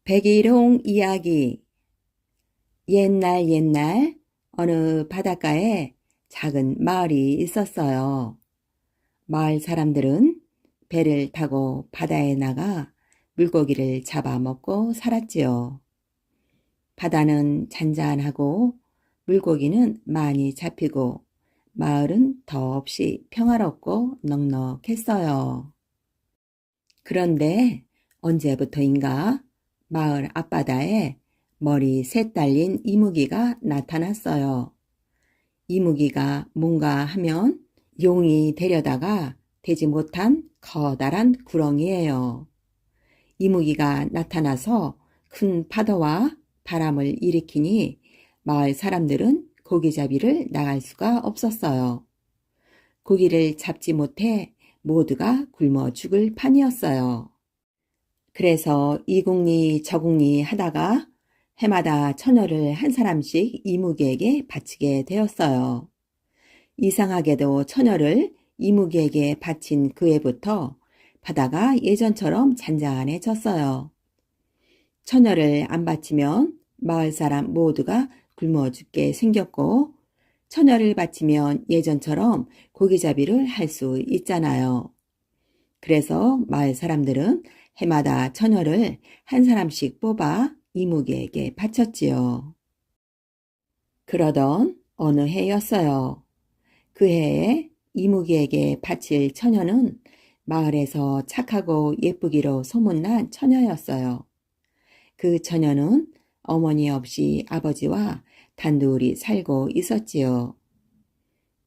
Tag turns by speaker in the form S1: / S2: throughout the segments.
S1: 백일홍 이야기. 옛날 옛날 어느 바닷가에 작은 마을이 있었어요. 마을 사람들은 배를 타고 바다에 나가 물고기를 잡아먹고 살았지요. 바다는 잔잔하고 물고기는 많이 잡히고 마을은 더없이 평화롭고 넉넉했어요. 그런데 언제부터인가 마을 앞바다에 머리 셋 달린 이무기가 나타났어요. 이무기가 뭔가 하면 용이 데려다가 되지 못한 커다란 구렁이에요. 이무기가 나타나서 큰 파도와 바람을 일으키니 마을 사람들은 고기잡이를 나갈 수가 없었어요. 고기를 잡지 못해 모두가 굶어 죽을 판이었어요. 그래서 이국리 저국리 하다가 해마다 처녀를 한 사람씩 이무기에게 바치게 되었어요. 이상하게도 처녀를 이무기에게 바친 그 해부터 바다가 예전처럼 잔잔해졌어요. 처녀를 안 바치면 마을 사람 모두가 굶어 죽게 생겼고 처녀를 바치면 예전처럼 고기잡이를 할 수 있잖아요. 그래서 마을 사람들은 해마다 처녀를 한 사람씩 뽑아 이무기에게 바쳤지요. 그러던 어느 해였어요. 그 해에 이무기에게 바칠 처녀는 마을에서 착하고 예쁘기로 소문난 처녀였어요. 그 처녀는 어머니 없이 아버지와 단둘이 살고 있었지요.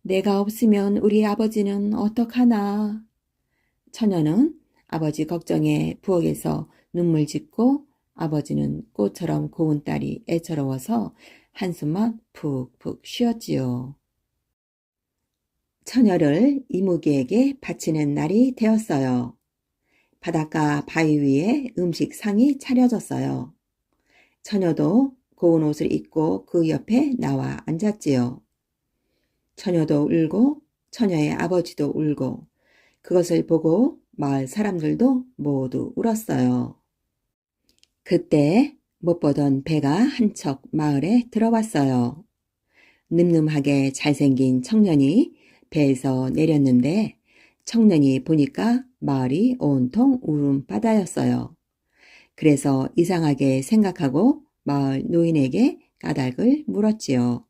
S1: 내가 없으면 우리 아버지는 어떡하나. 처녀는 아버지 걱정에 부엌에서 눈물 짓고 아버지는 꽃처럼 고운 딸이 애처로워서 한숨만 푹푹 쉬었지요. 처녀를 이무기에게 바치는 날이 되었어요. 바닷가 바위 위에 음식상이 차려졌어요. 처녀도 고운 옷을 입고 그 옆에 나와 앉았지요. 처녀도 울고 처녀의 아버지도 울고 그것을 보고 마을 사람들도 모두 울었어요. 그때 못 보던 배가 한 척 마을에 들어왔어요. 늠름하게 잘생긴 청년이 배에서 내렸는데 청년이 보니까 마을이 온통 울음바다였어요. 그래서 이상하게 생각하고 마을 노인에게 까닭을 물었지요.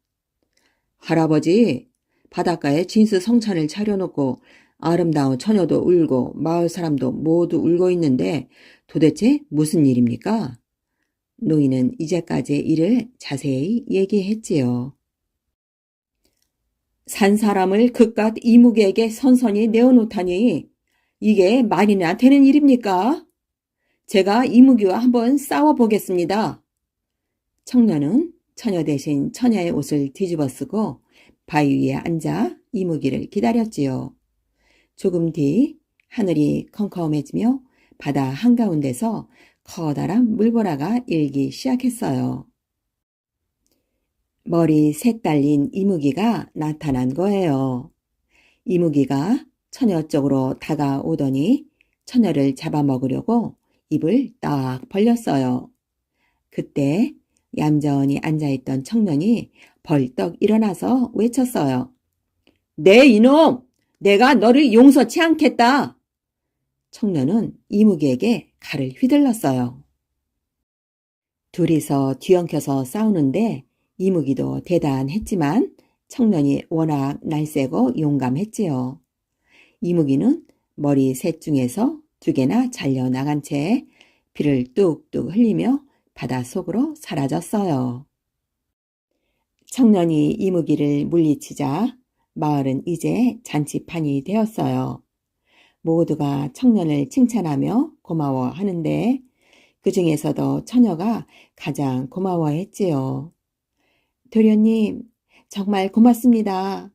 S1: 할아버지, 바닷가에 진수성찬을 차려놓고 아름다운 처녀도 울고 마을 사람도 모두 울고 있는데 도대체 무슨 일입니까? 노인은 이제까지의 일을 자세히 얘기했지요. 산 사람을 그깟 이무기에게 선선히 내어놓다니 이게 말이나 되는 일입니까? 제가 이무기와 한번 싸워보겠습니다. 청년은 처녀 대신 처녀의 옷을 뒤집어 쓰고 바위 위에 앉아 이무기를 기다렸지요. 조금 뒤 하늘이 컴컴해지며 바다 한가운데서 커다란 물보라가 일기 시작했어요. 머리 셋 달린 이무기가 나타난 거예요. 이무기가 처녀 쪽으로 다가오더니 처녀를 잡아먹으려고 입을 딱 벌렸어요. 그때 얌전히 앉아있던 청년이 벌떡 일어나서 외쳤어요. 네 이놈! 내가 너를 용서치 않겠다! 청년은 이무기에게 칼을 휘둘렀어요. 둘이서 뒤엉켜서 싸우는데 이무기도 대단했지만 청년이 워낙 날쌔고 용감했지요. 이무기는 머리 셋 중에서 2개나 잘려나간 채 피를 뚝뚝 흘리며 바닷속으로 사라졌어요. 청년이 이무기를 물리치자 마을은 이제 잔치판이 되었어요. 모두가 청년을 칭찬하며 고마워하는데 그 중에서도 처녀가 가장 고마워했지요. 도련님, 정말 고맙습니다.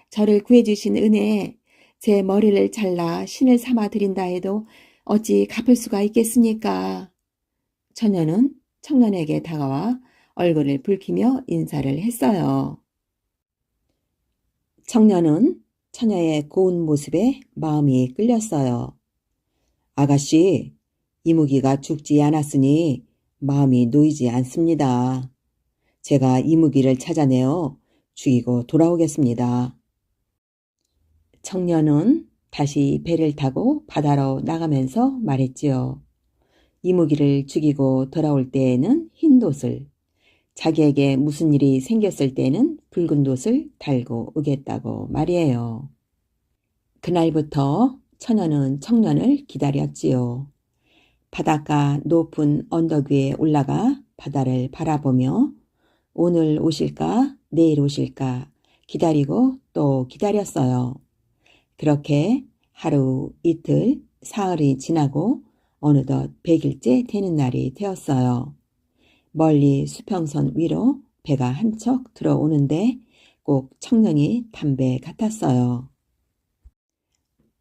S1: 저를 구해주신 은혜에 제 머리를 잘라 신을 삼아 드린다 해도 어찌 갚을 수가 있겠습니까? 처녀는 청년에게 다가와 얼굴을 붉히며 인사를 했어요. 청년은 처녀의 고운 모습에 마음이 끌렸어요. 아가씨, 이무기가 죽지 않았으니 마음이 놓이지 않습니다. 제가 이무기를 찾아내어 죽이고 돌아오겠습니다. 청년은 다시 배를 타고 바다로 나가면서 말했지요. 이무기를 죽이고 돌아올 때에는 흰 돛을, 자기에게 무슨 일이 생겼을 때는 붉은 돛을 달고 오겠다고 말이에요. 그날부터 처녀는 청년을 기다렸지요. 바닷가 높은 언덕 위에 올라가 바다를 바라보며 오늘 오실까 내일 오실까 기다리고 또 기다렸어요. 그렇게 하루 이틀 사흘이 지나고 어느덧 100일째 되는 날이 되었어요. 멀리 수평선 위로 배가 한 척 들어오는데 꼭 청년이 담배 같았어요.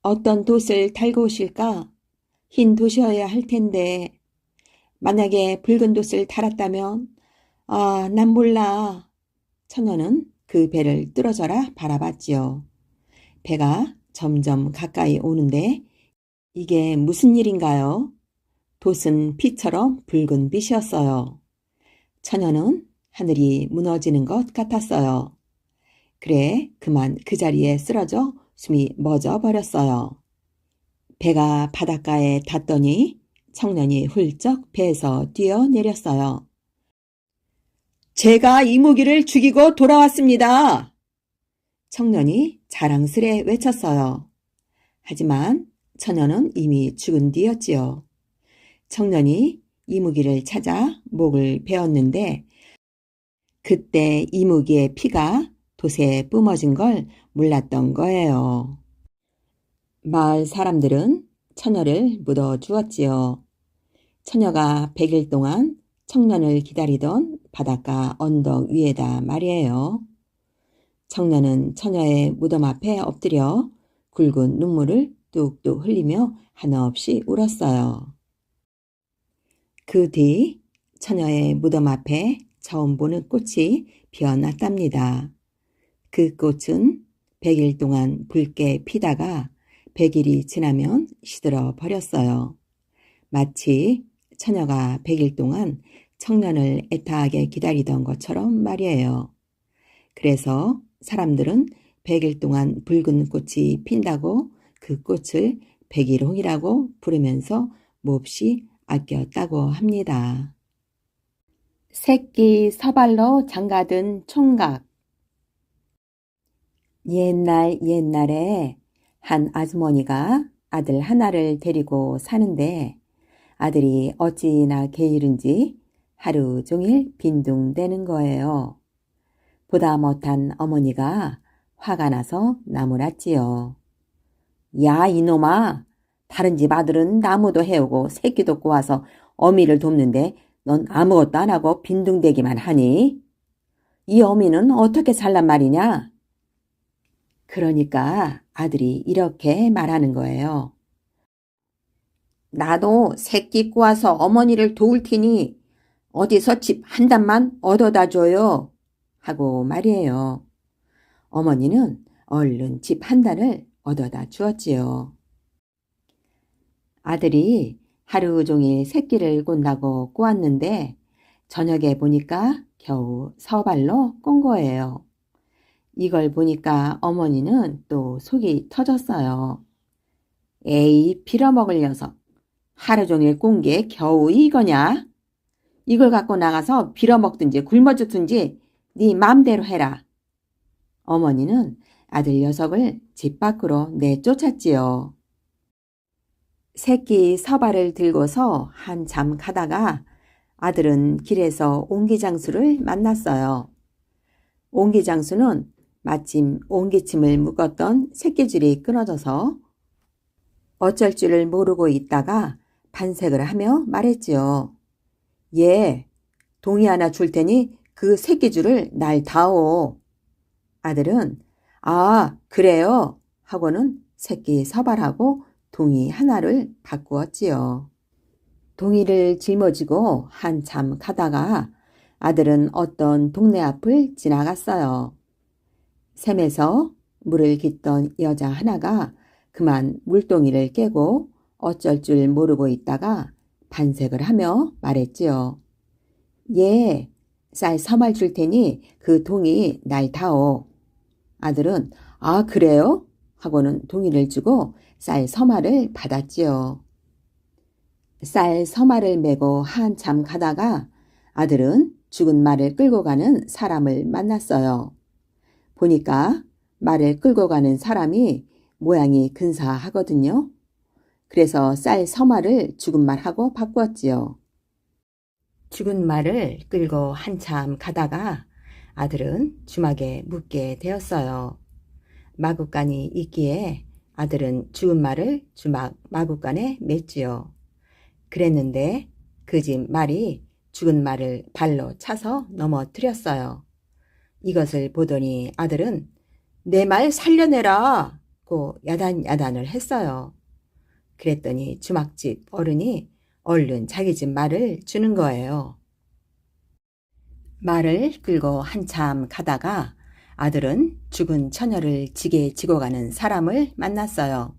S1: 어떤 돛을 달고 오실까? 흰 돛이어야 할 텐데 만약에 붉은 돛을 달았다면 난 몰라. 처녀는 그 배를 뚫어져라 바라봤지요. 배가 점점 가까이 오는데 이게 무슨 일인가요? 돛은 피처럼 붉은 빛이었어요. 처녀는 하늘이 무너지는 것 같았어요. 그래 그만 그 자리에 쓰러져 숨이 멎어 버렸어요. 배가 바닷가에 닿더니 청년이 훌쩍 배에서 뛰어내렸어요. 제가 이무기를 죽이고 돌아왔습니다. 청년이 자랑스레 외쳤어요. 하지만 처녀는 이미 죽은 뒤였지요. 청년이 이무기를 찾아 목을 베었는데 그때 이무기의 피가 돛에 뿜어진 걸 몰랐던 거예요. 마을 사람들은 처녀를 묻어 주었지요. 처녀가 100일 동안 청년을 기다리던 바닷가 언덕 위에다 말이에요. 청년은 처녀의 무덤 앞에 엎드려 굵은 눈물을 뚝뚝 흘리며 한없이 울었어요. 그 뒤 처녀의 무덤 앞에 처음 보는 꽃이 피어났답니다. 그 꽃은 100일 동안 붉게 피다가 100일이 지나면 시들어 버렸어요. 마치 처녀가 100일 동안 청년을 애타하게 기다리던 것처럼 말이에요. 그래서 사람들은 100일 동안 붉은 꽃이 핀다고 그 꽃을 백일홍이라고 부르면서 몹시 아꼈다고 합니다. 새끼 서발로 장가든 총각. 옛날에 한 아주머니가 아들 하나를 데리고 사는데 아들이 어찌나 게으른지 하루 종일 빈둥대는 거예요. 보다 못한 어머니가 화가 나서 나무랐지요. 야 이놈아, 다른 집 아들은 나무도 해오고 새끼도 꼬아서 어미를 돕는데 넌 아무것도 안 하고 빈둥대기만 하니? 이 어미는 어떻게 살란 말이냐? 그러니까 아들이 이렇게 말하는 거예요. 나도 새끼 꼬아서 어머니를 도울 테니 어디서 집 한 단만 얻어다 줘요. 하고 말이에요. 어머니는 얼른 집 한 단을 얻어다 주었지요. 아들이 하루 종일 새끼를 꼰다고 꼬았는데 저녁에 보니까 겨우 서발로 꼰 거예요. 이걸 보니까 어머니는 또 속이 터졌어요. 에이 빌어먹을 녀석, 하루 종일 꼰 게 겨우 이거냐? 이걸 갖고 나가서 빌어먹든지 굶어 죽든지 네 맘대로 해라. 어머니는 아들 녀석을 집 밖으로 내쫓았지요. 새끼 서발을 들고서 한참 가다가 아들은 길에서 옹기장수를 만났어요. 옹기장수는 마침 옹기침을 묶었던 새끼줄이 끊어져서 어쩔 줄을 모르고 있다가 반색을 하며 말했지요. 예, 동이 하나 줄 테니 그 새끼줄을 날 다오. 아들은 그래요 하고는 새끼 서발하고 동이 하나를 바꾸었지요. 동이를 짊어지고 한참 가다가 아들은 어떤 동네 앞을 지나갔어요. 샘에서 물을 깃던 여자 하나가 그만 물동이를 깨고 어쩔 줄 모르고 있다가 반색을 하며 말했지요. 예, 쌀 서말 줄 테니 그 동이 날 타오. 아들은 아, 그래요? 하고는 동이를 주고 쌀 서말을 받았지요. 쌀 서말을 메고 한참 가다가 아들은 죽은 말을 끌고 가는 사람을 만났어요. 보니까 말을 끌고 가는 사람이 모양이 근사하거든요. 그래서 쌀 서말을 죽은 말하고 바꾸었지요. 죽은 말을 끌고 한참 가다가 아들은 주막에 묻게 되었어요. 마구간이 있기에 아들은 죽은 말을 주막 마구간에 맸지요. 그랬는데 그 집 말이 죽은 말을 발로 차서 넘어뜨렸어요. 이것을 보더니 아들은 내 말 살려내라 고 야단야단을 했어요. 그랬더니 주막집 어른이 얼른 자기 집 말을 주는 거예요. 말을 끌고 한참 가다가 아들은 죽은 처녀를 지게 지고 가는 사람을 만났어요.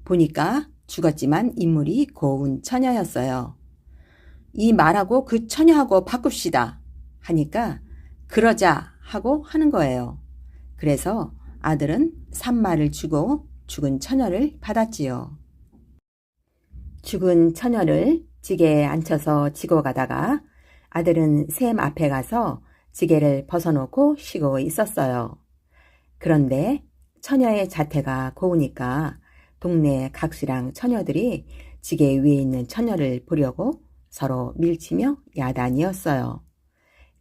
S1: 보니까 죽었지만 인물이 고운 처녀였어요. 이 말하고 그 처녀하고 바꿉시다 하니까 그러자 하고 하는 거예요. 그래서 아들은 산말을 주고 죽은 처녀를 받았지요. 죽은 처녀를 지게에 앉혀서 지고 가다가 아들은 샘 앞에 가서 지게를 벗어놓고 쉬고 있었어요. 그런데 처녀의 자태가 고우니까 동네 각시랑 처녀들이 지게 위에 있는 처녀를 보려고 서로 밀치며 야단이었어요.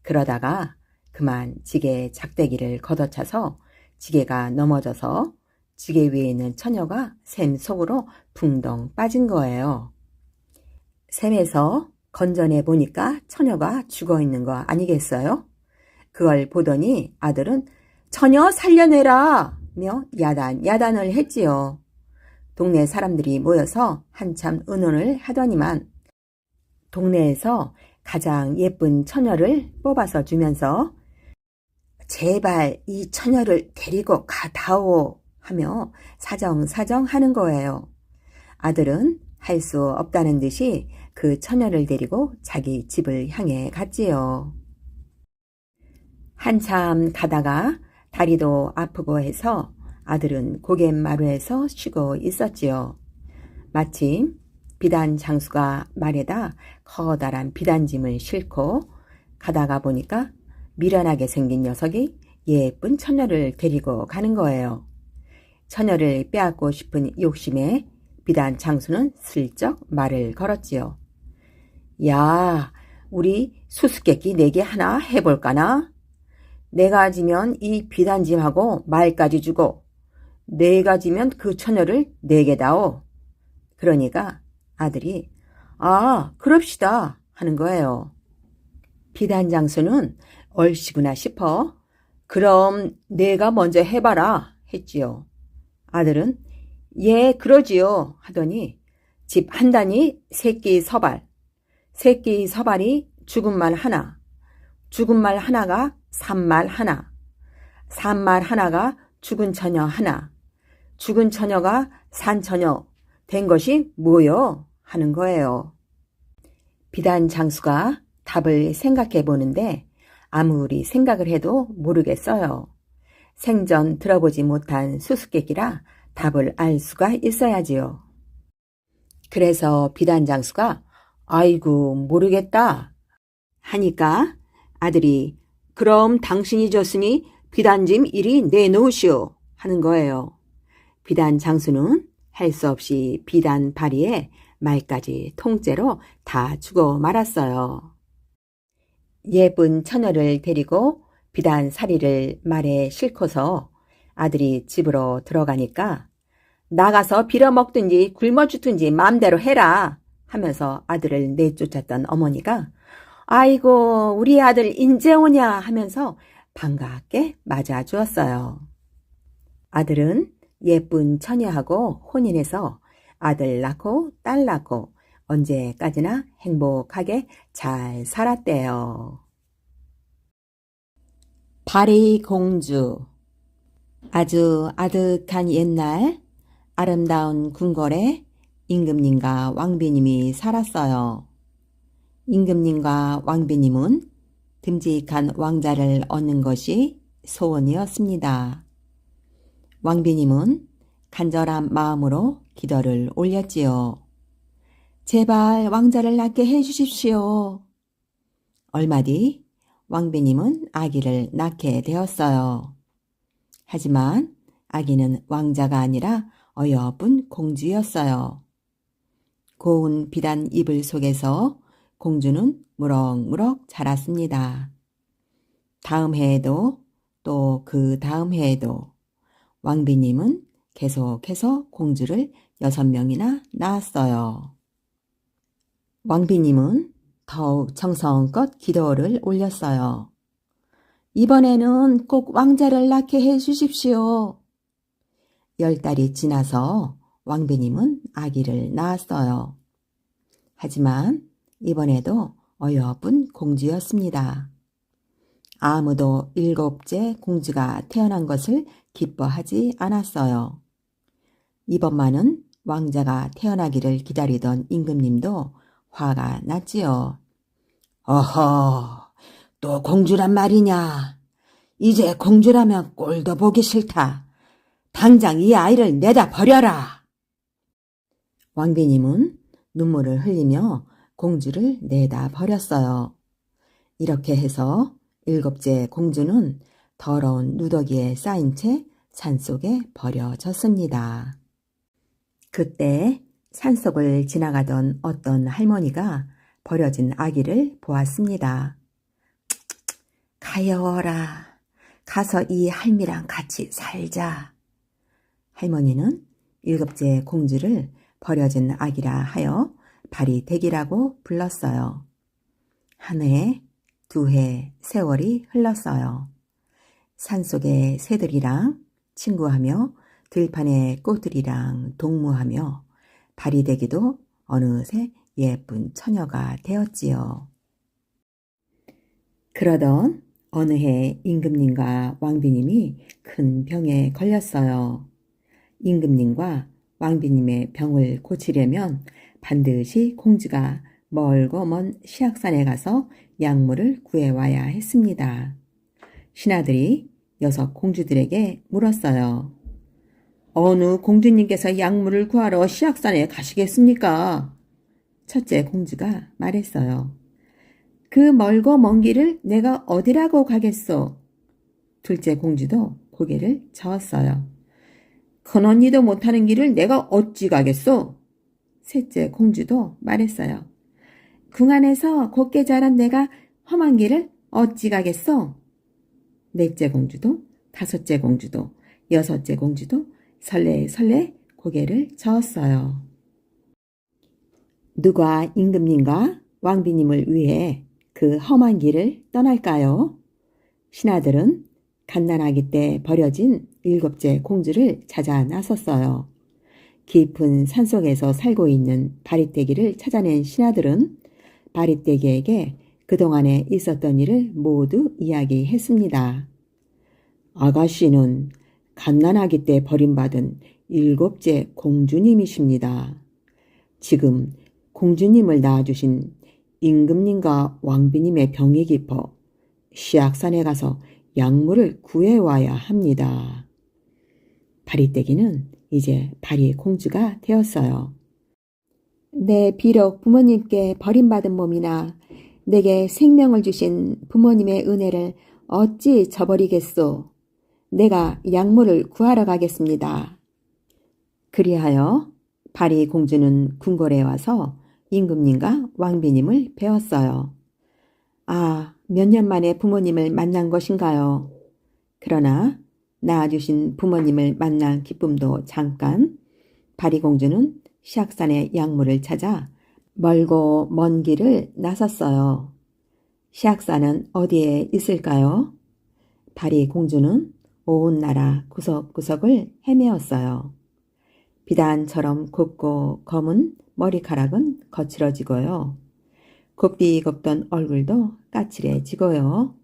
S1: 그러다가 그만 지게의 작대기를 걷어차서 지게가 넘어져서 지게 위에 있는 처녀가 샘 속으로 붕덩 빠진 거예요. 샘에서 건져내 보니까 처녀가 죽어 있는 거 아니겠어요? 그걸 보더니 아들은 처녀 살려내라 며 야단을 했지요. 동네 사람들이 모여서 한참 의논을 하더니만 동네에서 가장 예쁜 처녀를 뽑아서 주면서 제발 이 처녀를 데리고 가다오 하며 사정사정 하는 거예요. 아들은 할 수 없다는 듯이 그 처녀를 데리고 자기 집을 향해 갔지요. 한참 가다가 다리도 아프고 해서 아들은 고갯마루에서 쉬고 있었지요. 마침 비단 장수가 말에다 커다란 비단짐을 싣고 가다가 보니까 미련하게 생긴 녀석이 예쁜 처녀를 데리고 가는 거예요. 처녀를 빼앗고 싶은 욕심에 비단 장수는 슬쩍 말을 걸었지요. 야, 우리 수수께끼 내기 하나 해볼까나? 내가 지면 이 비단짐하고 말까지 주고 내가 지면 그 처녀를 내게 다오. 그러니까 아들이 아, 그럽시다 하는 거예요. 비단 장수는 얼씨구나 싶어 그럼 내가 먼저 해봐라 했지요. 아들은 예, 그러지요 하더니 집 한 단위 새끼 서발, 새끼 서발이 죽은 말 하나, 죽은 말 하나가 산말 하나, 산말 하나가 죽은 처녀 하나, 죽은 처녀가 산 처녀 된 것이 뭐요? 하는 거예요. 비단 장수가 답을 생각해 보는데 아무리 생각을 해도 모르겠어요. 생전 들어보지 못한 수수께끼라 답을 알 수가 있어야지요. 그래서 비단 장수가 아이고 모르겠다 하니까 아들이 그럼 당신이 줬으니 비단짐 이리 내놓으시오 하는 거예요. 비단 장수는 할 수 없이 비단 바리에 말까지 통째로 다 주고 말았어요. 예쁜 처녀를 데리고 비단 사리를 말에 싣고서 아들이 집으로 들어가니까 나가서 빌어먹든지 굶어 죽든지 마음대로 해라 하면서 아들을 내쫓았던 어머니가 아이고 우리 아들 인제 오냐 하면서 반갑게 맞아주었어요. 아들은 예쁜 처녀하고 혼인해서 아들 낳고 딸 낳고 언제까지나 행복하게 잘 살았대요. 파리 공주. 아주 아득한 옛날 아름다운 궁궐에 임금님과 왕비님이 살았어요. 임금님과 왕비님은 듬직한 왕자를 얻는 것이 소원이었습니다. 왕비님은 간절한 마음으로 기도를 올렸지요. 제발 왕자를 낳게 해주십시오. 얼마 뒤 왕비님은 아기를 낳게 되었어요. 하지만 아기는 왕자가 아니라 어여쁜 공주였어요. 고운 비단 이불 속에서 공주는 무럭무럭 자랐습니다. 다음 해에도 또 그 다음 해에도 왕비님은 계속해서 공주를 6명이나 낳았어요. 왕비님은 더욱 정성껏 기도를 올렸어요. 이번에는 꼭 왕자를 낳게 해주십시오. 10달이 지나서 왕비님은 아기를 낳았어요. 하지만 이번에도 어여쁜 공주였습니다. 아무도 7째 공주가 태어난 것을 기뻐하지 않았어요. 이번만은 왕자가 태어나기를 기다리던 임금님도 화가 났지요. 어허, 또 공주란 말이냐. 이제 공주라면 꼴도 보기 싫다. 당장 이 아이를 내다 버려라. 왕비님은 눈물을 흘리며 공주를 내다 버렸어요. 이렇게 해서 7째 공주는 더러운 누더기에 쌓인 채 산속에 버려졌습니다. 그때 산속을 지나가던 어떤 할머니가 버려진 아기를 보았습니다. 가여워라. 가서 이 할미랑 같이 살자. 할머니는 7째 공주를 버려진 아기라 하여 바리대기라고 불렀어요. 한 해, 2해 세월이 흘렀어요. 산속의 새들이랑 친구하며 들판의 꽃들이랑 동무하며 바리대기도 어느새 예쁜 처녀가 되었지요. 그러던 어느 해 임금님과 왕비님이 큰 병에 걸렸어요. 임금님과 왕비님의 병을 고치려면 반드시 공주가 멀고 먼 시악산에 가서 약물을 구해와야 했습니다. 신하들이 6 공주들에게 물었어요. 어느 공주님께서 약물을 구하러 시악산에 가시겠습니까? 첫째 공주가 말했어요. 그 멀고 먼 길을 내가 어디라고 가겠소? 둘째 공주도 고개를 저었어요. 큰언니도 못하는 길을 내가 어찌 가겠소? 셋째 공주도 말했어요. 궁 안에서 곱게 자란 내가 험한 길을 어찌 가겠소? 넷째 공주도, 5째 공주도, 6째 공주도 설레설레 고개를 저었어요. 누가 임금님과 왕비님을 위해 그 험한 길을 떠날까요? 신하들은 갓난아기 때 버려진 7째 공주를 찾아 나섰어요. 깊은 산속에서 살고 있는 바리떼기를 찾아낸 신하들은 바리떼기에게 그동안에 있었던 일을 모두 이야기했습니다. 아가씨는 갓난아기 때 버림받은 7째 공주님이십니다. 지금 공주님을 낳아주신 임금님과 왕비님의 병이 깊어 시악산에 가서 약물을 구해와야 합니다. 바리떼기는 이제 바리공주가 되었어요. 내 비록 부모님께 버림받은 몸이나 내게 생명을 주신 부모님의 은혜를 어찌 저버리겠소? 내가 약물을 구하러 가겠습니다. 그리하여 바리공주는 궁궐에 와서 임금님과 왕비님을 배웠어요. 아, 몇 년 만에 부모님을 만난 것인가요? 그러나 낳아주신 부모님을 만난 기쁨도 잠깐. 바리공주는 시악산의 약물을 찾아 멀고 먼 길을 나섰어요. 시악산은 어디에 있을까요? 바리공주는 온 나라 구석구석을 헤매었어요. 비단처럼 곱고 검은 머리카락은 거칠어지고요. 곱디곱던 얼굴도 까칠해지고요.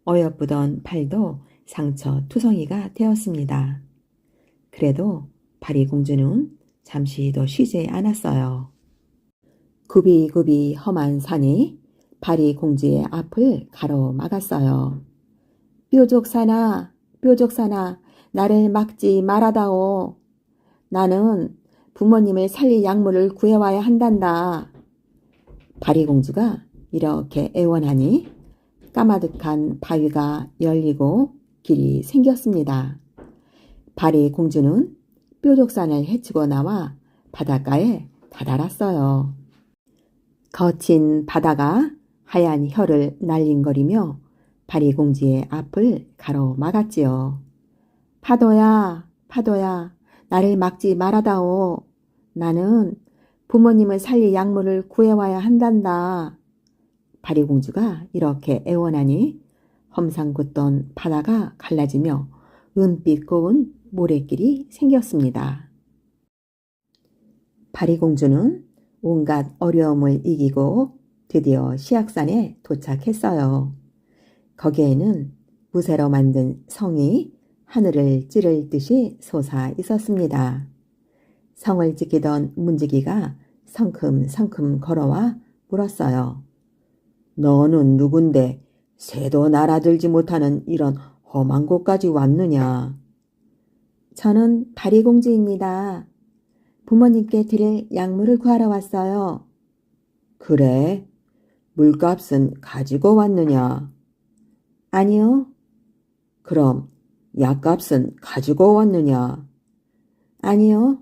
S1: 어여쁘던 팔도 상처 투성이가 되었습니다. 그래도 바리공주는 잠시도 쉬지 않았어요. 굽이굽이 험한 산이 파리공주의 앞을 가로막았어요. 뾰족산아, 뾰족산아, 나를 막지 말아다오. 나는 부모님을 살릴 약물을 구해와야 한단다. 파리공주가 이렇게 애원하니 까마득한 바위가 열리고 길이 생겼습니다. 파리공주는 뾰족산을 헤치고 나와 바닷가에 다다랐어요. 거친 바다가 하얀 혀를 날린거리며 파리공주의 앞을 가로막았지요. 파도야, 파도야, 나를 막지 말아다오. 나는 부모님을 살릴 약물을 구해와야 한단다. 파리공주가 이렇게 애원하니 험상궂던 바다가 갈라지며 은빛 고운 모래길이 생겼습니다. 파리공주는 온갖 어려움을 이기고 드디어 시악산에 도착했어요. 거기에는 무쇠로 만든 성이 하늘을 찌를 듯이 솟아 있었습니다. 성을 지키던 문지기가 성큼성큼 걸어와 물었어요. 너는 누군데 새도 날아들지 못하는 이런 험한 곳까지 왔느냐? 저는 파리공주입니다. 부모님께 드릴 약물을 구하러 왔어요. 그래? 물값은 가지고 왔느냐? 아니요. 그럼 약값은 가지고 왔느냐? 아니요.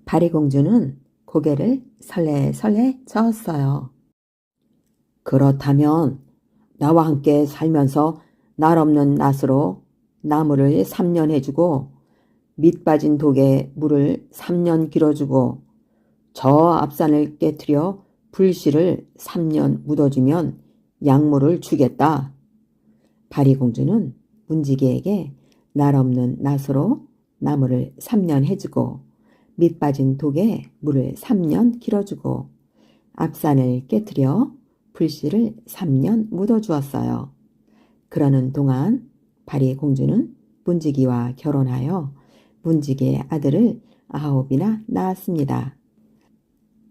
S1: 파리공주는 고개를 설레설레 저었어요. 그렇다면 나와 함께 살면서 날 없는 낫으로 나무를 3년 해주고 밑 빠진 독에 물을 3년 길어주고 저 앞산을 깨트려 불씨를 3년 묻어주면 약물을 주겠다. 파리공주는 문지기에게 날 없는 낫으로 나무를 3년 해주고 밑 빠진 독에 물을 3년 길어주고 앞산을 깨트려 불씨를 3년 묻어주었어요. 그러는 동안 파리공주는 문지기와 결혼하여 문지기의 아들을 9이나 낳았습니다.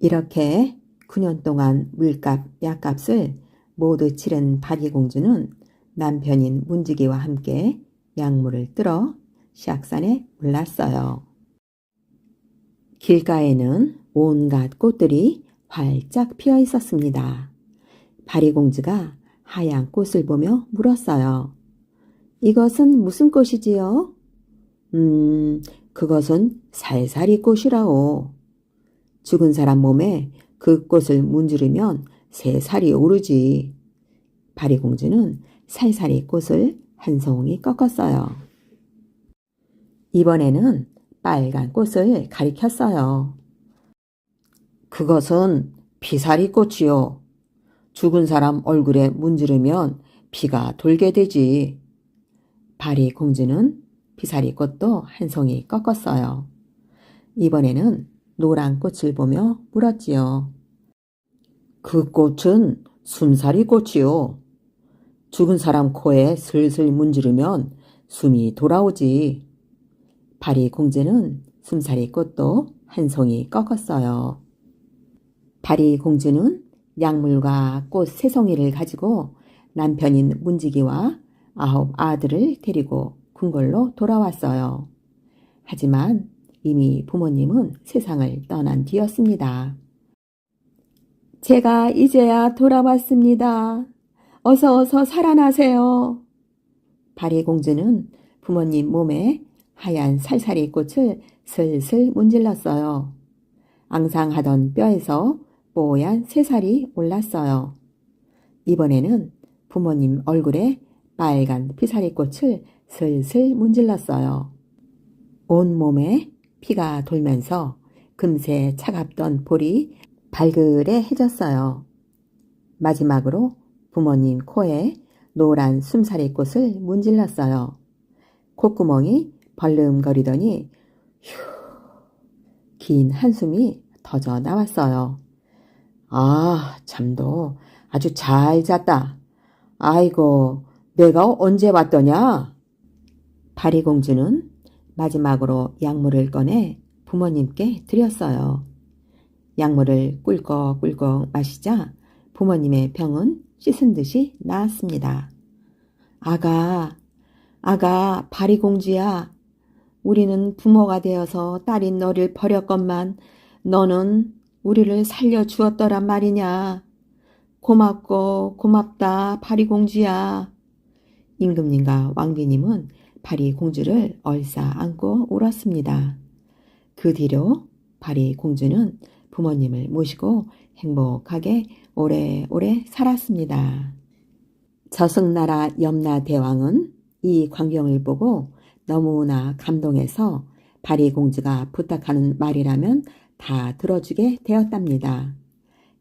S1: 이렇게 9년 동안 물값, 약값을 모두 치른 파리공주는 남편인 문지기와 함께 약물을 뜰어 시악산에 올랐어요. 길가에는 온갖 꽃들이 활짝 피어 있었습니다. 파리공주가 하얀 꽃을 보며 물었어요. 이것은 무슨 꽃이지요? 그것은 살살이 꽃이라오. 죽은 사람 몸에 그 꽃을 문지르면 새 살이 오르지. 파리공주는 살살이 꽃을 한 송이 꺾었어요. 이번에는 빨간 꽃을 가리켰어요. 그것은 피사리 꽃이요. 죽은 사람 얼굴에 문지르면 피가 돌게 되지. 파리공주는 피사리 꽃도 한 송이 꺾었어요. 이번에는 노란 꽃을 보며 물었지요. 그 꽃은 숨사리 꽃이요. 죽은 사람 코에 슬슬 문지르면 숨이 돌아오지. 파리공주는 숨사리 꽃도 한 송이 꺾었어요. 파리공주는 약물과 꽃 3송이를 가지고 남편인 문지기와 9 아들을 데리고 궁궐로 돌아왔어요. 하지만 이미 부모님은 세상을 떠난 뒤였습니다. 제가 이제야 돌아왔습니다. 어서 살아나세요. 파리공주는 부모님 몸에 하얀 살살이 꽃을 슬슬 문질렀어요. 앙상하던 뼈에서 뽀얀 새살이 올랐어요. 이번에는 부모님 얼굴에 빨간 피사리 꽃을 슬슬 문질렀어요. 온몸에 피가 돌면서 금세 차갑던 볼이 발그레해졌어요. 마지막으로 부모님 코에 노란 숨사리 꽃을 문질렀어요. 콧구멍이 벌름거리더니 휴, 긴 한숨이 터져 나왔어요. 아, 잠도 아주 잘 잤다. 아이고, 내가 언제 왔더냐? 파리공주는 마지막으로 약물을 꺼내 부모님께 드렸어요. 약물을 꿀꺽꿀꺽 마시자 부모님의 병은 씻은 듯이 나았습니다. 아가, 아가, 바리공주야. 우리는 부모가 되어서 딸인 너를 버렸건만 너는 우리를 살려주었더란 말이냐. 고맙고 고맙다, 바리공주야. 임금님과 왕비님은 바리공주를 얼싸 안고 울었습니다. 그 뒤로 바리공주는 부모님을 모시고 행복하게 오래오래 살았습니다. 저승나라 염라대왕은 이 광경을 보고 너무나 감동해서 바리공주가 부탁하는 말이라면 다 들어주게 되었답니다.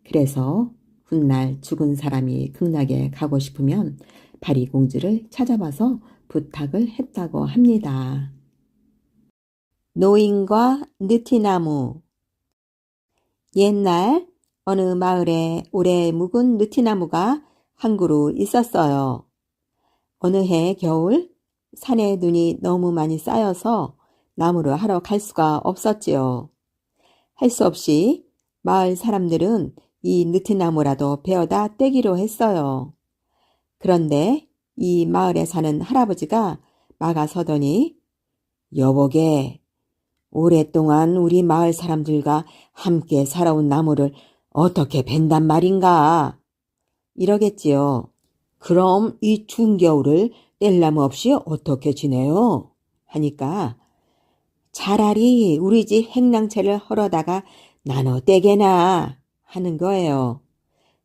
S1: 그래서 훗날 죽은 사람이 극락에 가고 싶으면 바리공주를 찾아봐서 부탁을 했다고 합니다. 노인과 느티나무. 옛날 어느 마을에 오래 묵은 느티나무가 한 그루 있었어요. 어느 해 겨울 산에 눈이 너무 많이 쌓여서 나무를 하러 갈 수가 없었지요. 할 수 없이 마을 사람들은 이 느티나무라도 베어다 떼기로 했어요. 그런데 이 마을에 사는 할아버지가 막아서더니 여보게, 오랫동안 우리 마을 사람들과 함께 살아온 나무를 어떻게 벤단 말인가? 이러겠지요. 그럼 이 추운 겨울을 뗄 나무 없이 어떻게 지내요? 하니까 차라리 우리 집 행랑채를 헐어다가 나눠 떼게나 하는 거예요.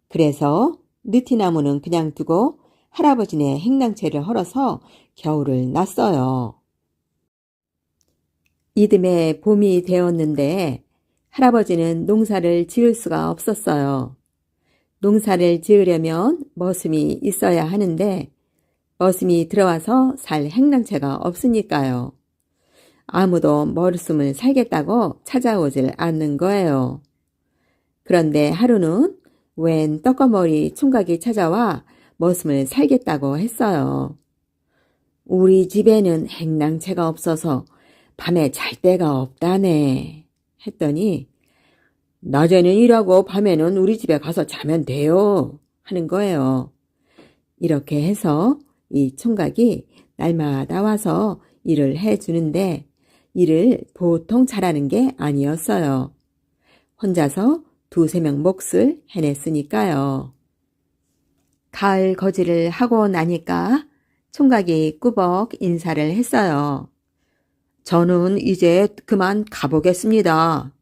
S1: 그래서 느티나무는 그냥 두고 할아버지네 행랑채를 헐어서 겨울을 났어요. 이듬해 봄이 되었는데 할아버지는 농사를 지을 수가 없었어요. 농사를 지으려면 머슴이 있어야 하는데 머슴이 들어와서 살 행랑채가 없으니까요. 아무도 머슴을 살겠다고 찾아오질 않는 거예요. 그런데 하루는 웬 떡거머리 총각이 찾아와 머슴을 살겠다고 했어요. 우리 집에는 행랑채가 없어서 밤에 잘 데가 없다네 했더니 낮에는 일하고 밤에는 우리 집에 가서 자면 돼요 하는 거예요. 이렇게 해서 이 총각이 날마다 와서 일을 해주는데 일을 보통 잘하는 게 아니었어요. 혼자서 2~3명 몫을 해냈으니까요. 가을 거지를 하고 나니까 총각이 꾸벅 인사를 했어요. 저는 이제 그만 가보겠습니다.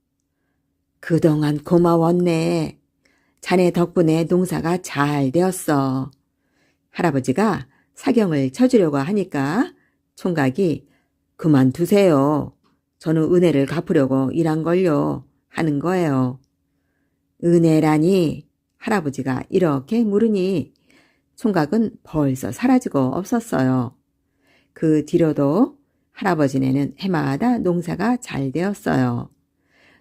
S1: 그동안 고마웠네. 자네 덕분에 농사가 잘 되었어. 할아버지가 사경을 쳐주려고 하니까 총각이 그만두세요. 저는 은혜를 갚으려고 일한걸요 하는 거예요. 은혜라니? 할아버지가 이렇게 물으니 총각은 벌써 사라지고 없었어요. 그 뒤로도 할아버지네는 해마다 농사가 잘 되었어요.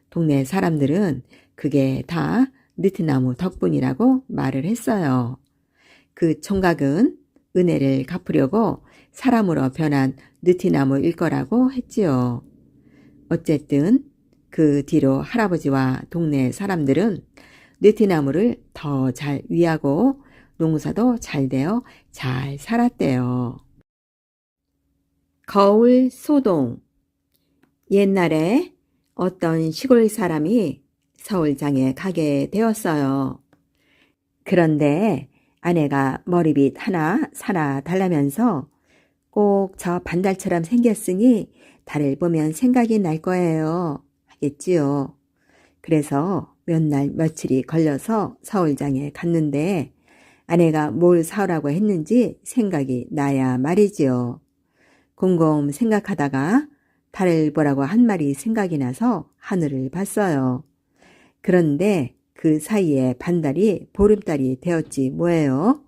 S1: 동네 사람들은 그게 다 느티나무 덕분이라고 말을 했어요. 그 총각은 은혜를 갚으려고 사람으로 변한 느티나무일 거라고 했지요. 어쨌든 그 뒤로 할아버지와 동네 사람들은 느티나무를 더 잘 위하고 농사도 잘 되어 잘 살았대요. 거울 소동. 옛날에 어떤 시골 사람이 서울장에 가게 되었어요. 그런데 아내가 머리빗 하나 사나 달라면서 꼭 저 반달처럼 생겼으니 달을 보면 생각이 날 거예요 하겠지요. 그래서 몇 날 며칠이 걸려서 서울장에 갔는데 아내가 뭘 사오라고 했는지 생각이 나야 말이지요. 곰곰 생각하다가 달을 보라고 한 말이 생각이 나서 하늘을 봤어요. 그런데 그 사이에 반달이 보름달이 되었지 뭐예요.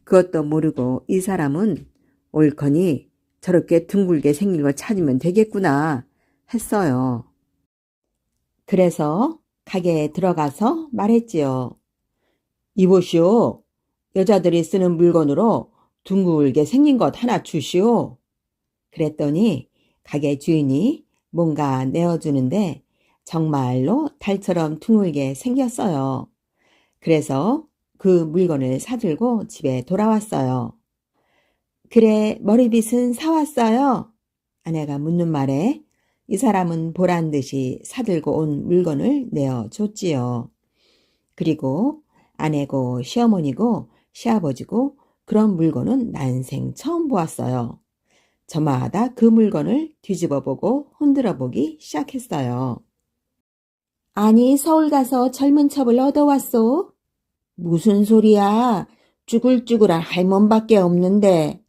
S1: 그것도 모르고 이 사람은 옳거니 저렇게 둥글게 생긴 걸 찾으면 되겠구나 했어요. 그래서 가게에 들어가서 말했지요. 이보시오. 여자들이 쓰는 물건으로 둥글게 생긴 것 하나 주시오. 그랬더니 가게 주인이 뭔가 내어주는데 정말로 달처럼 둥글게 생겼어요. 그래서 그 물건을 사들고 집에 돌아왔어요. 그래, 머리빗은 사왔어요? 아내가 묻는 말에 이 사람은 보란 듯이 사들고 온 물건을 내어줬지요. 그리고 아내고 시어머니고 시아버지고 그런 물건은 난생 처음 보았어요. 저마다 그 물건을 뒤집어 보고 흔들어 보기 시작했어요. 아니, 서울 가서 젊은 첩을 얻어왔소? 무슨 소리야? 쭈글쭈글한 할멈밖에 없는데.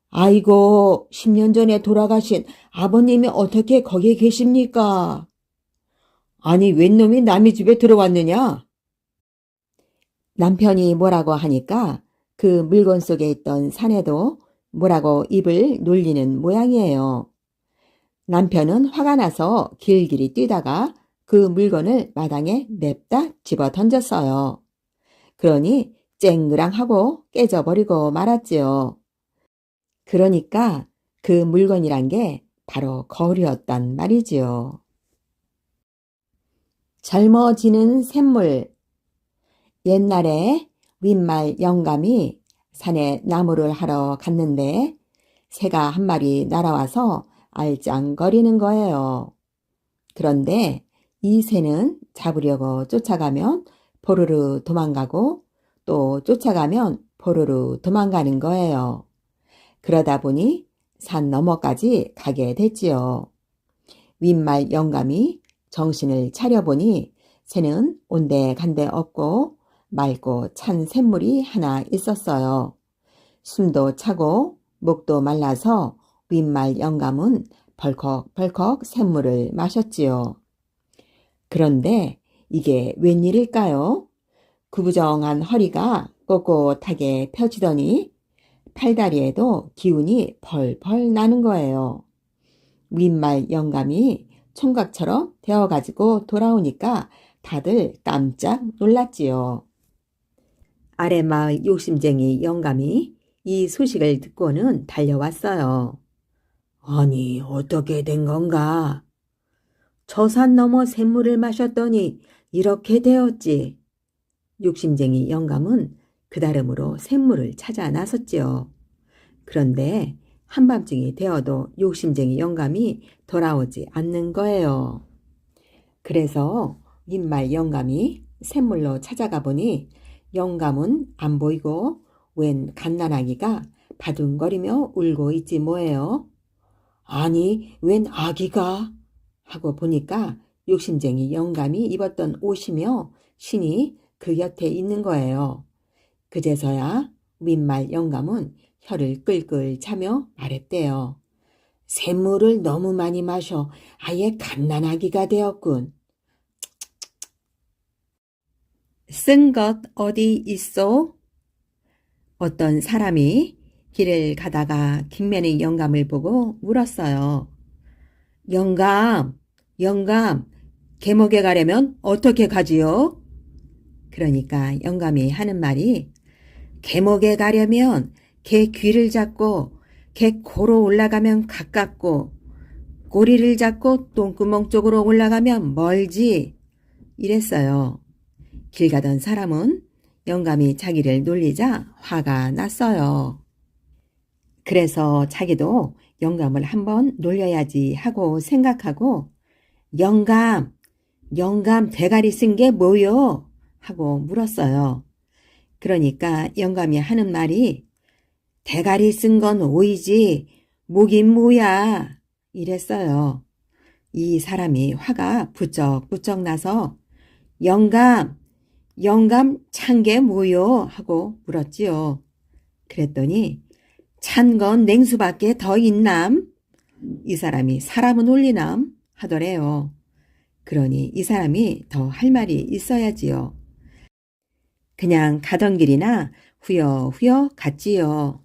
S1: 아이고, 10년 전에 돌아가신 아버님이 어떻게 거기에 계십니까? 아니, 웬 놈이 남의 집에 들어왔느냐? 남편이 뭐라고 하니까 그 물건 속에 있던 사내도 뭐라고 입을 놀리는 모양이에요. 남편은 화가 나서 길길이 뛰다가 그 물건을 마당에 냅다 집어 던졌어요. 그러니 쨍그랑하고 깨져버리고 말았지요. 그러니까 그 물건이란 게 바로 거울이었단 말이지요. 젊어지는 샘물. 옛날에 윗말 영감이 산에 나무를 하러 갔는데 새가 한 마리 날아와서 알짱거리는 거예요. 그런데 이 새는 잡으려고 쫓아가면 포르르 도망가고 또 쫓아가면 포르르 도망가는 거예요. 그러다 보니 산 너머까지 가게 됐지요. 윗말 영감이 정신을 차려보니 새는 온데간데 없고 맑고 찬 샘물이 하나 있었어요. 숨도 차고 목도 말라서 윗말 영감은 벌컥벌컥 샘물을 마셨지요. 그런데 이게 웬일일까요? 구부정한 허리가 꼿꼿하게 펴지더니 팔다리에도 기운이 펄펄 나는 거예요. 윗말 영감이 총각처럼 되어가지고 돌아오니까 다들 깜짝 놀랐지요. 아랫마을 욕심쟁이 영감이 이 소식을 듣고는 달려왔어요. 아니, 어떻게 된 건가? 저 산 너머 샘물을 마셨더니 이렇게 되었지. 욕심쟁이 영감은 그다름으로 샘물을 찾아 나섰지요. 그런데 한밤중이 되어도 욕심쟁이 영감이 돌아오지 않는 거예요. 그래서 윗말 영감이 샘물로 찾아가 보니 영감은 안 보이고 웬 갓난아기가 바둥거리며 울고 있지 뭐예요. 아니, 웬 아기가? 하고 보니까 욕심쟁이 영감이 입었던 옷이며 신이 그 곁에 있는 거예요. 그제서야 윗말 영감은 혀를 끌끌 차며 말했대요. 샘물을 너무 많이 마셔 아예 갓난아기가 되었군. 쓴 것 어디 있어? 어떤 사람이 길을 가다가 김매는 영감을 보고 물었어요. 영감, 계목에 가려면 어떻게 가지요? 그러니까 영감이 하는 말이 계목에 가려면 개 귀를 잡고 개 코로 올라가면 가깝고 꼬리를 잡고 똥구멍 쪽으로 올라가면 멀지 이랬어요. 길 가던 사람은 영감이 자기를 놀리자 화가 났어요. 그래서 자기도 영감을 한번 놀려야지 하고 생각하고 영감 대가리 쓴 게 뭐요? 하고 물었어요. 그러니까 영감이 하는 말이 대가리 쓴 건 오이지 뭐긴 뭐야 이랬어요. 이 사람이 화가 부쩍부쩍 나서 영감 찬 게 뭐요? 하고 물었지요. 그랬더니 찬 건 냉수밖에 더 있남? 이 사람이 사람은 올리남? 하더래요. 그러니 이 사람이 더 할 말이 있어야지요. 그냥 가던 길이나 후여후여 갔지요.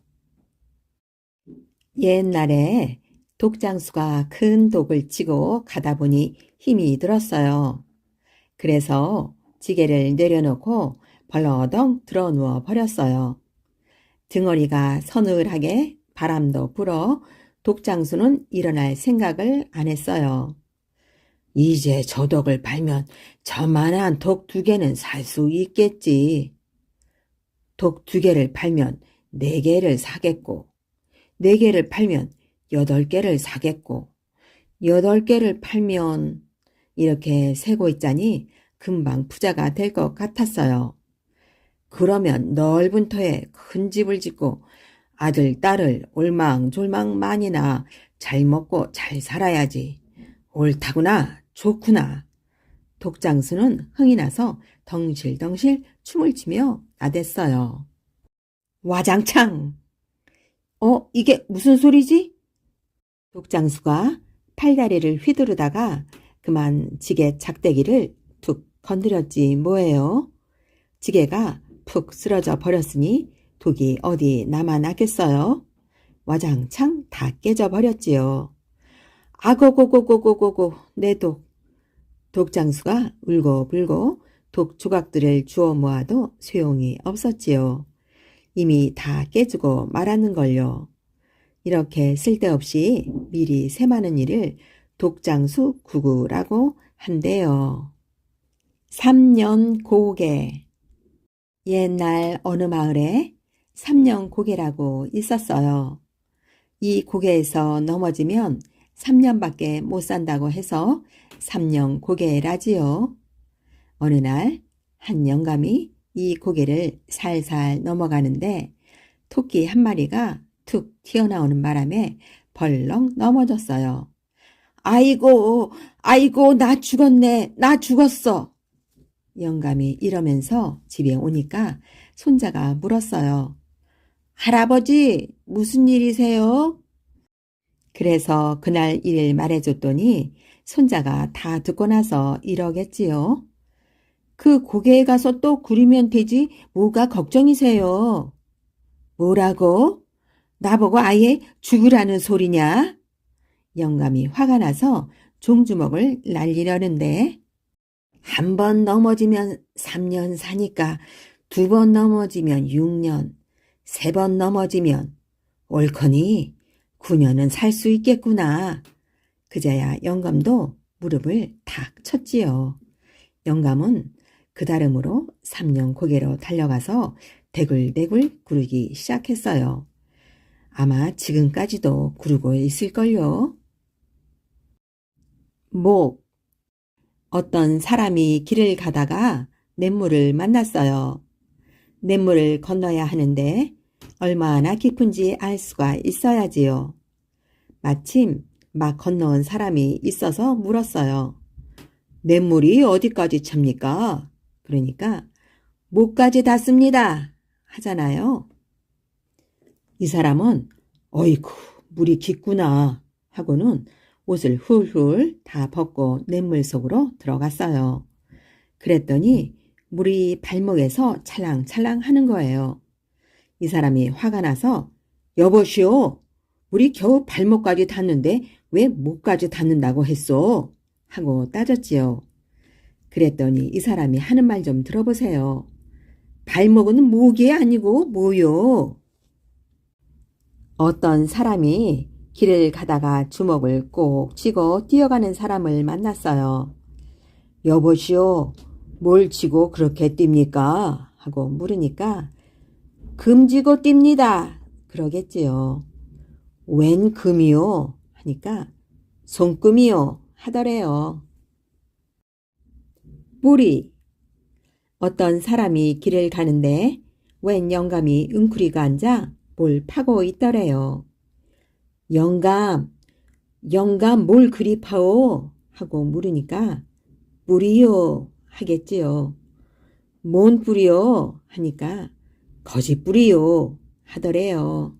S1: 옛날에 독장수가 큰 독을 치고 가다 보니 힘이 들었어요. 그래서 지게를 내려놓고 벌러덩 들어 누워 버렸어요. 등어리가 서늘하게 바람도 불어 독장수는 일어날 생각을 안 했어요. 이제 저 덕을 팔면 저만한 독 2개는 살 수 있겠지. 독 2개를 팔면 4개를 사겠고, 4개를 팔면 8개를 사겠고, 8개를 팔면 이렇게 세고 있자니 금방 부자가 될 것 같았어요. 그러면 넓은 터에 큰 집을 짓고 아들, 딸을 올망졸망 많이나 잘 먹고 잘 살아야지. 옳다구나, 좋구나. 독장수는 흥이 나서 덩실덩실 춤을 추며 나댔어요. 와장창! 이게 무슨 소리지? 독장수가 팔다리를 휘두르다가 그만 지게 작대기를 툭 건드렸지 뭐예요. 지게가 푹 쓰러져 버렸으니 독이 어디 남아나겠어요. 와장창 다 깨져버렸지요. 아고고고고고고고 내 독. 독장수가 울고불고 독 조각들을 주워 모아도 소용이 없었지요. 이미 다 깨지고 말았는걸요. 이렇게 쓸데없이 미리 새많은 일을 독장수 구구라고 한대요. 3년 고개. 옛날 어느 마을에 3년 고개라고 있었어요. 이 고개에서 넘어지면 3년밖에 못 산다고 해서 3년 고개라지요. 어느 날 한 영감이 이 고개를 살살 넘어가는데 토끼 한 마리가 툭 튀어나오는 바람에 벌렁 넘어졌어요. 아이고, 아이고, 나 죽었네, 나 죽었어. 영감이 이러면서 집에 오니까 손자가 물었어요. 할아버지, 무슨 일이세요? 그래서 그날 일을 말해줬더니 손자가 다 듣고 나서 이러겠지요. 그 고개에 가서 또 구리면 되지 뭐가 걱정이세요? 뭐라고? 나보고 아예 죽으라는 소리냐? 영감이 화가 나서 종주먹을 날리려는데 한 번 넘어지면 3년 사니까 2번 넘어지면 6년, 3번 넘어지면 옳거니 9년은 살 수 있겠구나. 그제야 영감도 무릎을 탁 쳤지요. 영감은 그다음으로 3년 고개로 달려가서 대굴대굴 구르기 시작했어요. 아마 지금까지도 구르고 있을걸요. 목. 어떤 사람이 길을 가다가 냇물을 만났어요. 냇물을 건너야 하는데 얼마나 깊은지 알 수가 있어야지요. 마침 막 건너온 사람이 있어서 물었어요. 냇물이 어디까지 찹니까? 그러니까 목까지 닿습니다 하잖아요. 이 사람은 어이구 물이 깊구나 하고는 옷을 훌훌 다 벗고 냇물 속으로 들어갔어요. 그랬더니 물이 발목에서 찰랑찰랑 하는 거예요. 이 사람이 화가 나서 여보시오, 물이 겨우 발목까지 닿는데 왜 목까지 닿는다고 했소? 하고 따졌지요. 그랬더니 이 사람이 하는 말 좀 들어보세요. 발목은 목이 아니고 뭐요? 어떤 사람이 길을 가다가 주먹을 꼭 쥐고 뛰어가는 사람을 만났어요. 여보시오, 뭘 쥐고 그렇게 뜁니까? 하고 물으니까 금 쥐고 뜁니다. 그러겠지요. 웬 금이요? 하니까 손금이요 하더래요. 뿌리. 어떤 사람이 길을 가는데 웬 영감이 웅크리고 앉아 뭘 파고 있더래요. 영감, 영감 뭘 그리 파오? 하고 물으니까 뿌리요 하겠지요. 뭔 뿌리요? 하니까 거짓 뿌리요 하더래요.